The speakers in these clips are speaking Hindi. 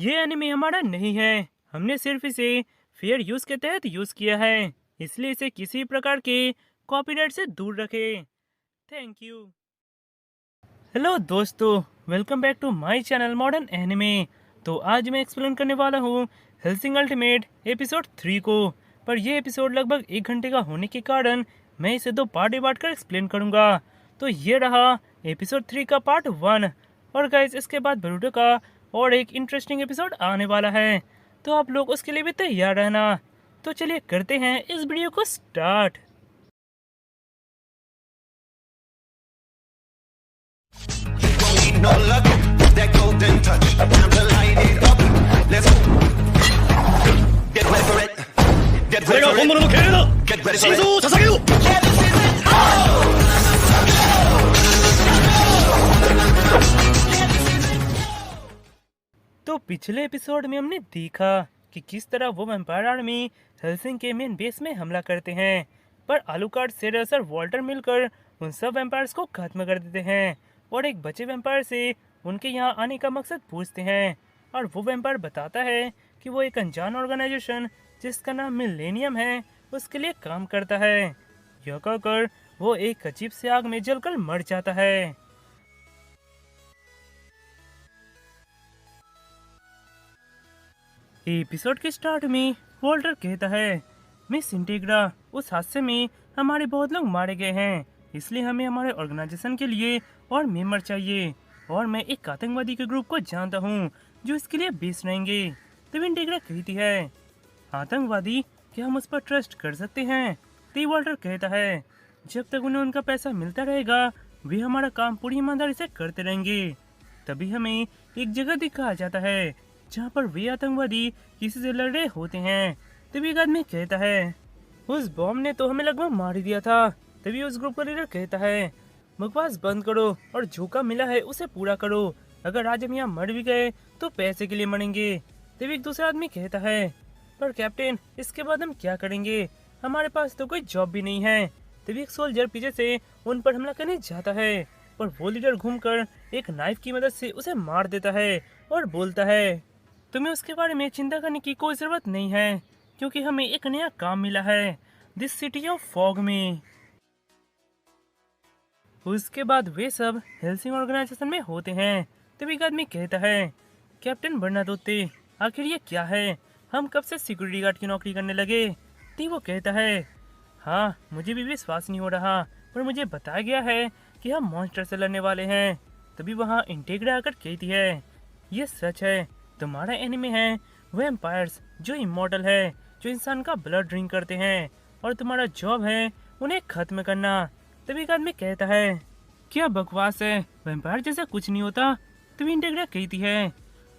ये एनिमे हमारा नहीं है। हमने सिर्फ इसे फेयर यूज के तहत यूज किया है, इसलिए इसे किसी प्रकार के कॉपीराइट से दूर रखें। Thank you. हेलो दोस्तों, welcome back to my channel modern anime. तो आज मैं एक्सप्लेन करने वाला हूँ हेल्सिंग अल्टीमेट एपिसोड 3 को। पर यह एपिसोड लगभग 1 घंटे का होने के कारण मैं इसे 2 पार्ट में बांटकर एक्सप्लेन करूँगा। तो ये रहा एपिसोड 3 का पार्ट 1। और गाइस, इसके बाद बरूटो का और एक इंटरेस्टिंग एपिसोड आने वाला है, तो आप लोग उसके लिए भी तैयार रहना। तो चलिए करते हैं इस वीडियो को start. No luck, that golden touch. Time to light it up. Let's go. Get ready for it. Get これ ready が for 本 it. 物の敬礼だ Get ready 心 for 臓 it. を捧げよう तो पिछले एपिसोड में हमने देखा कि किस तरह वो वैम्पायर आर्मी हेल्सिंग के मेन बेस में हमला करते हैं, पर आलूकार्ड, सेरस और वॉल्टर मिलकर उन सब वैम्पायर्स को खत्म कर देते हैं और एक बचे वैम्पायर से उनके यहाँ आने का मकसद पूछते हैं। और वो वैम्पायर बताता है कि वो एक अनजान ऑर्गेनाइजेशन जिसका नाम मिलेनियम है उसके लिए काम करता है। यह कहकर वो एक अजीब से आग में जलकर मर जाता है। एपिसोड के स्टार्ट में वॉल्टर कहता है, मिस इंटेग्रा, उस हादसे में हमारे बहुत लोग मारे गए हैं, इसलिए हमें हमारे ऑर्गेनाइजेशन के लिए और मेंबर चाहिए। और मैं एक आतंकवादी के ग्रुप को जानता हूँ जो इसके लिए बेस रहेंगे। तब इंटेग्रा कहती है, आतंकवादी? क्या हम उस पर ट्रस्ट कर सकते हैं? तब वॉल्टर कहता है, जब तक उन्हें उनका पैसा मिलता रहेगा वे हमारा काम पूरी ईमानदारी से करते रहेंगे। तभी हमें एक जगह दिखाया जाता है जहाँ पर वे आतंकवादी किसी से लड़ रहे होते हैं। तभी एक आदमी कहता है, उस बॉम्ब ने तो हमें लगभग मार ही दिया था। तभी उस ग्रुप का लीडर कहता है, बकवास बंद करो और जो काम मिला है उसे पूरा करो। अगर आज हम यहाँ मर भी गए तो पैसे के लिए मरेंगे। तभी एक दूसरा आदमी कहता है, पर कैप्टन, इसके बाद हम क्या करेंगे? हमारे पास तो कोई जॉब भी नहीं है। तभी एक सोल्जर पीछे से उन पर हमला करने जाता है, पर वो लीडर घूमकर एक नाइफ की मदद से उसे मार देता है और बोलता है, तुम्हें उसके बारे में चिंता करने की कोई जरूरत नहीं है, क्योंकि हमें एक नया काम मिला है दिस सिटी ऑफ फॉग में। उसके बाद वे सब हेल्सिंग ऑर्गेनाइजेशन में होते हैं। तभी एक आदमी कहता है, कैप्टन बर्नाडोत्ते, आखिर ये क्या है? हम कब से सिक्योरिटी गार्ड की नौकरी करने लगे? तभी वो कहता है, हाँ, मुझे भी विश्वास नहीं हो रहा, पर मुझे बताया गया है कि हम मॉन्स्टर से लड़ने वाले हैं। तभी वहाँ इंटेग्रा आकर कहती है, ये सच है, तुम्हारा एनिमे है वैम्पायर्स जो इमॉर्टल है, जो इंसान का ब्लड ड्रिंक करते हैं, और तुम्हारा जॉब है उन्हें खत्म करना। तभी एक आदमी कहता है, क्या बकवास है, वैम्पायर जैसा कुछ नहीं होता। तभी इंटेग्रा कहती है,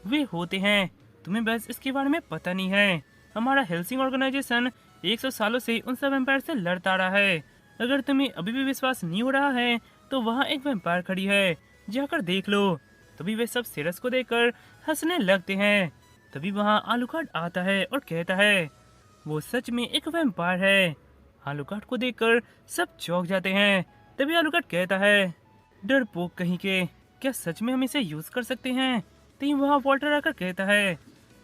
वे होते हैं, तुम्हें बस इसके बारे में पता नहीं है। हमारा हेल्सिंग ऑर्गेनाइजेशन 100 सालों से उन सब वैम्पायर से लड़ता रहा है। अगर तुम्हें अभी भी विश्वास नहीं हो रहा है तो वहाँ एक वैम्पायर खड़ी है, जाकर देख लो। तभी वे सब सेरस को देखकर हंसने लगते हैं। तभी वहाँ आलूकार्ड आता है और कहता है, वो सच में एक वैम्पायर है। आलूकार्ड को देखकर सब चौंक जाते हैं। तभी आलूकार्ड कहता है, डरपोक कहीं के, क्या सच में हम इसे यूज कर सकते हैं? तभी वहाँ वॉल्टर आकर कहता है,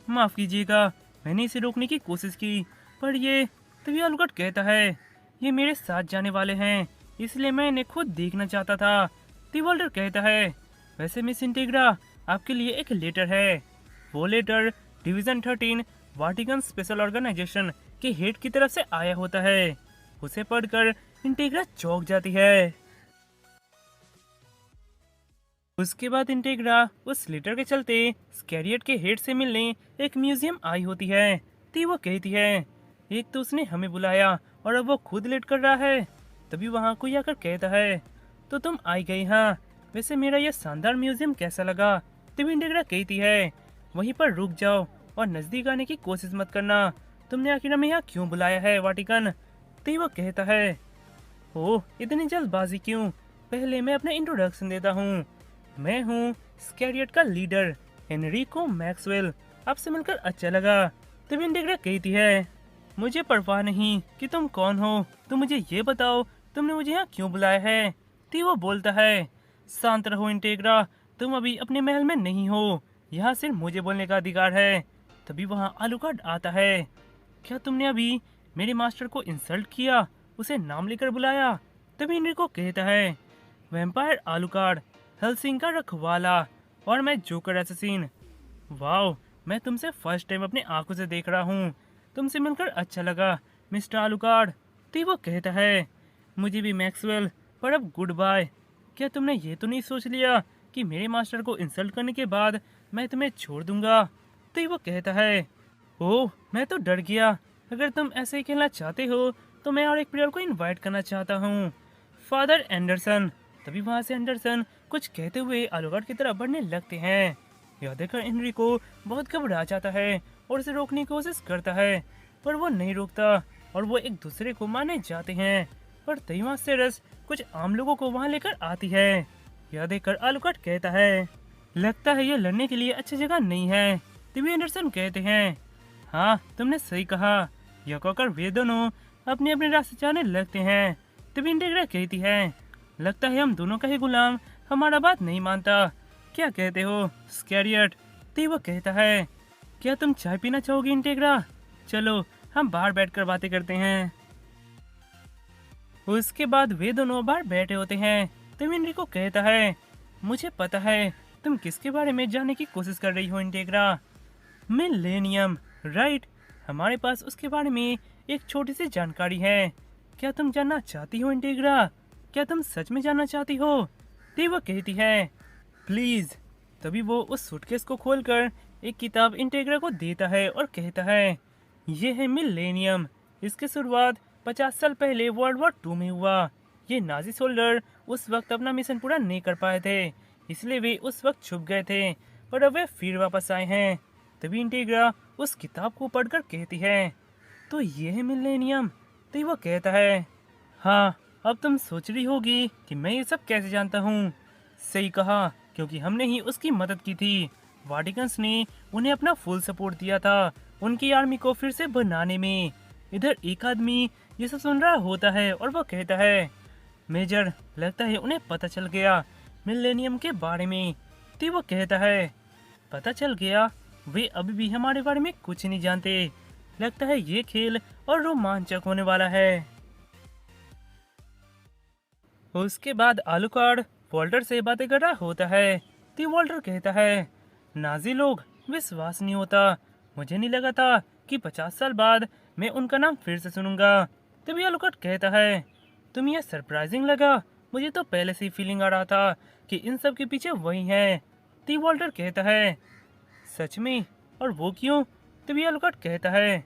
माफ कीजिएगा, मैंने इसे रोकने की कोशिश की, पर ये। तभी आलूकार्ड कहता है, ये मेरे साथ जाने वाले हैं, इसलिए मैं इन्हें खुद देखना चाहता था। तभी वॉल्टर कहता है, वैसे मिस इंटेग्रा, आपके लिए एक लेटर है। वो letter division 13 Vatican special organization के हेड की तरफ से आया होता है। उसे पढ़कर इंटेग्रा चौंक जाती है। उसके बाद इंटेग्रा उस लेटर के चलते स्कैरियट के हेड से मिलने एक म्यूजियम आई होती है। ती वो कहती है, एक तो उसने हमें बुलाया और अब वो खुद लेट कर रहा है। तभी वहाँ कोई आकर कहता है, तो तुम आई गई। हाँ, वैसे मेरा यह शानदार म्यूजियम कैसा लगा? तभी इंटेग्रा कहती है, वहीं पर रुक जाओ और नजदीक आने की कोशिश मत करना। तुमने आखिर हमें यहाँ क्यों बुलाया है वाटिकन? तभी वो कहता है, ओह, इतनी जल्दबाजी क्यों? पहले मैं अपना इंट्रोडक्शन देता हूँ। मैं हूँ स्कैरियट का लीडर एनरिको मैक्सवेल। आपसे मिलकर अच्छा लगा। तभी इंटेग्रा कहती है, मुझे परवाह नहीं कि तुम कौन हो, तुम मुझे ये बताओ तुमने मुझे यहाँ क्यों बुलाया है? तभी वो बोलता है, शांत रहो इंटेग्रा, तुम अभी अपने महल में नहीं हो, यहाँ सिर्फ मुझे बोलने का अधिकार है। तभी वहाँ आलूकार्ड आता है। क्या तुमने अभी मेरे मास्टर को इंसल्ट किया, उसे नाम लेकर बुलाया? तभी इनरिको कहता है, वैम्पायर आलूकार्ड, हेल्सिंग का रखवाला, और मैं जोकर असैसिन। वाओ, मैं तुमसे फर्स्ट टाइम अपनी आंखों से देख रहा हूँ। तुमसे मिलकर अच्छा लगा मिस्टर आलूकार्ड। तो वो कहता है, मुझे भी मैक्सवेल, पर अब गुड बाय। क्या तुमने ये तो नहीं सोच लिया कि मेरे मास्टर को इंसल्ट करने के बाद मैं तुम्हें छोड़ दूंगा? तो वो कहता है, ओह मैं तो डर गया। अगर तुम ऐसे ही खेलना चाहते हो तो मैं और एक प्लेयर को इनवाइट करना चाहता हूँ, फादर एंडरसन। तभी वहाँ से एंडरसन कुछ कहते हुए आलूकार्ड की तरफ बढ़ने लगते हैं। यह देखकर एनरिको बहुत घबरा जाता है और उसे रोकने की कोशिश करता है, पर वो नहीं रोकता और वो एक दूसरे को मारने जाते हैं। पर तभी वहाँ सेरस कुछ आम लोगों को वहाँ लेकर आती है। यह देखकर आलूकार्ड कहता है, लगता है ये लड़ने के लिए अच्छी जगह नहीं है। तभी एंडरसन कहते हैं, हाँ तुमने सही कहा। यह कहकर वे दोनों अपने अपने रास्ते जाने लगते हैं। तभी इंटेग्रा कहती है, लगता है हम दोनों का ही गुलाम हमारा बात नहीं मानता। क्या कहते हो स्कैरियट? तभी वो कहता है, क्या तुम चाय पीना चाहोगी इंटेग्रा? चलो हम बाहर बैठकर बातें करते हैं। उसके बाद वे दोनों बाहर बैठे होते हैं। तभी इनरिको कहता है, मुझे पता है तुम किसके बारे में जानने की कोशिश कर रही हो इंटेग्रा। Millennium, right. हमारे पास उसके बारे में एक छोटी सी जानकारी है। क्या तुम जानना चाहती हो इंटेग्रा? क्या तुम सच में जानना चाहती हो? तभी वो कहती है, प्लीज। तभी वो उस सूटकेस को खोलकर एक किताब इंटेग्रा को देता है और कहता है, ये है मिलेनियम। इसकी शुरुआत 50 साल पहले वर्ल्ड वॉर 2 में हुआ। ये नाजी सोल्जर उस वक्त अपना मिशन पूरा नहीं कर पाए थे, इसलिए वे उस वक्त छुप गए थे, पर अब वे फिर वापस आए हैं। तभी इंटेग्रा उस किताब को पढ़कर कहती है, तो ये है मिलेनियम? तभी वो कहता है, हाँ अब तुम सोच रही होगी कि मैं ये सब कैसे जानता हूँ। सही कहा, क्योंकि हमने ही उसकी मदद की थी। वाटिकन्स ने उन्हें अपना फुल सपोर्ट दिया था उनकी आर्मी को फिर से बनाने में। इधर एक आदमी ये सब सुन रहा होता है और वो कहता है, मेजर, लगता है उन्हें पता चल गया मिलेनियम के बारे में। तो वो कहता है, पता चल गया? वे अभी भी हमारे बारे में कुछ नहीं जानते। लगता है ये खेल और रोमांचक होने वाला है। उसके बाद आलूकार्ड वॉल्टर से बातें कर रहा होता है। तो वॉल्टर कहता है, नाजी लोग, विश्वास नहीं होता। मुझे नहीं लगा था कि 50 साल बाद मैं उनका नाम फिर से सुनूंगा। तभी आलूकार्ड कहता है, तुम्हें यह सरप्राइजिंग लगा? मुझे तो पहले से ही फीलिंग आ रहा था कि इन सब के पीछे वही है। तो वॉल्टर कहता है, सच में? और वो क्यों? तभी आलूकार्ड कहता है,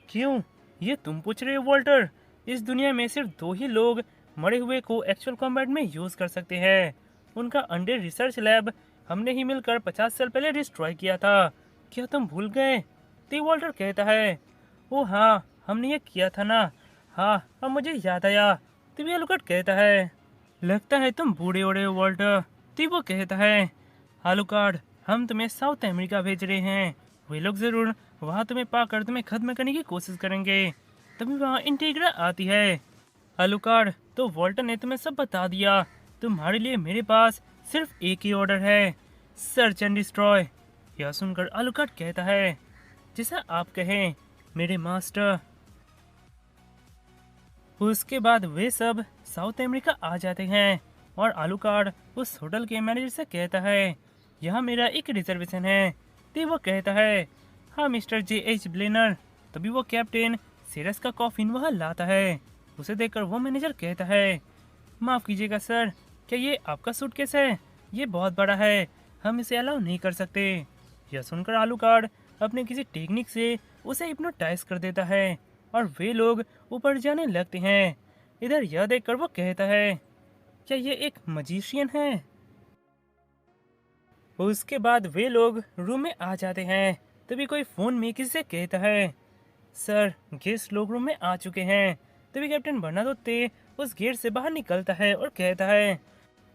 क्यों ये तुम पूछ रहे हो वॉल्टर? इस दुनिया में सिर्फ 2 ही लोग मरे हुए को एक्चुअल कॉम्बैट में यूज कर सकते हैं। उनका अंडर रिसर्च लैब हमने ही मिलकर 50 साल पहले डिस्ट्रॉय किया था। क्या तुम भूल गए? तो वॉल्टर कहता है, ओ हाँ, हमने ये किया था ना। हाँ अब मुझे याद आया। तभी आलूकार्ड कहता है, लगता है तुम बूढ़े हो रहे हो वॉल्टर। तो वो कहता है, आलूकार्ड, हम तुम्हें साउथ अमेरिका भेज रहे हैं। वे लोग जरूर वहाँ तुम्हें पाकर तुम्हें खत्म करने की कोशिश करेंगे। तभी वहाँ इंटेग्रा आती है। आलूकार्ड, तो वॉल्टर ने तुम्हें सब बता दिया। तुम्हारे लिए मेरे पास सिर्फ एक ही ऑर्डर है, सर्च एंड डिस्ट्रॉय। यह सुनकर आलूकार्ड कहता है, जैसा आप कहें मेरे मास्टर। उसके बाद वे सब साउथ अमेरिका आ जाते हैं और आलूकार्ड उस होटल के मैनेजर से कहता है, यहाँ मेरा एक रिजर्वेशन है। तो वो कहता है, हाँ मिस्टर J.H. ब्लेनर। तभी वो कैप्टन सेरस का कॉफिन वहाँ लाता है। उसे देखकर वो मैनेजर कहता है, माफ़ कीजिएगा सर, क्या ये आपका सूटकेस है? ये बहुत बड़ा है, हम इसे अलाउ नहीं कर सकते। यह सुनकर आलूकार्ड अपने किसी टेक्निक से उसे हिप्नोटाइज कर देता है और वे लोग ऊपर जाने लगते हैं। इधर यह देखकर वो कहता है, क्या ये एक मजिशियन है? उसके बाद वे लोग रूम में आ जाते हैं। तभी कोई फोन में किसी से कहता है, सर गेस्ट लोग रूम में आ चुके हैं। तभी कैप्टन बर्नादोत्ते उस गेट से बाहर निकलता है और कहता है,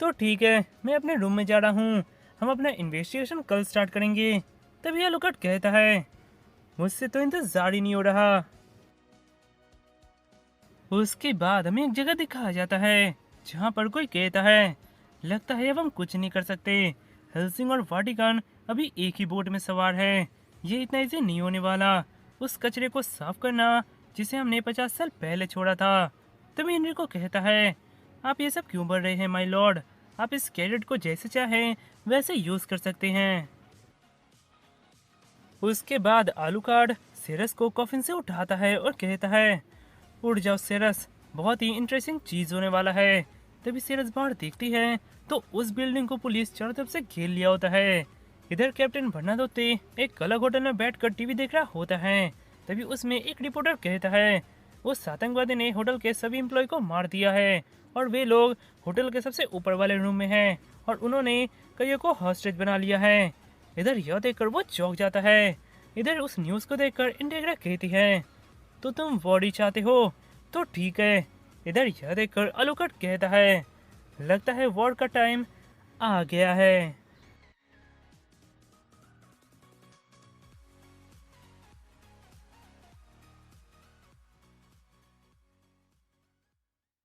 तो ठीक है, मैं अपने रूम में जा रहा हूँ। हम अपना इन्वेस्टिगेशन कल स्टार्ट करेंगे। तभी आलूकार्ड कहता है, मुझसे तो इंतजार ही नहीं हो रहा। उसके बाद हमें एक जगह दिखाया जाता है जहाँ पर कोई कहता है, लगता है अब हम कुछ नहीं कर सकते। हेल्सिंग और वाटिकन अभी एक ही बोट में सवार है। ये इतना इजी नहीं होने वाला। उस कचरे को साफ करना जिसे हमने 50 साल पहले छोड़ा था। तभी हेनरी को कहता है, आप ये सब क्यों बढ़ रहे हैं माय लॉर्ड? आप इस कैरेट को जैसे चाहें वैसे यूज कर सकते हैं। उसके बाद आलूकार्ड सेरस को कॉफिन से उठाता है और कहता है, उड़ जाओ सेरस, बहुत ही इंटरेस्टिंग चीज होने वाला है। तभी सेरस बाहर देखती है तो उस बिल्डिंग को पुलिस चारों तरफ से घेर लिया होता है। इधर कैप्टन बर्नादोत्ते एक अलग होटल में बैठकर टीवी देख रहा होता है। तभी उसमें एक रिपोर्टर कहता है, उस आतंकवादी ने होटल के सभी एम्प्लॉय को मार दिया है और वे लोग होटल के सबसे ऊपर वाले रूम में हैं और उन्होंने कईयों को हॉस्टेज बना लिया है। इधर यह देखकर वो चौंक जाता है। इधर उस न्यूज़ को देखकर इंटेग्रा कहती है, तो तुम बॉडी चाहते हो तो ठीक है। इधर यह देखकर आलूकार्ड कहता है, लगता है वॉर का टाइम आ गया है।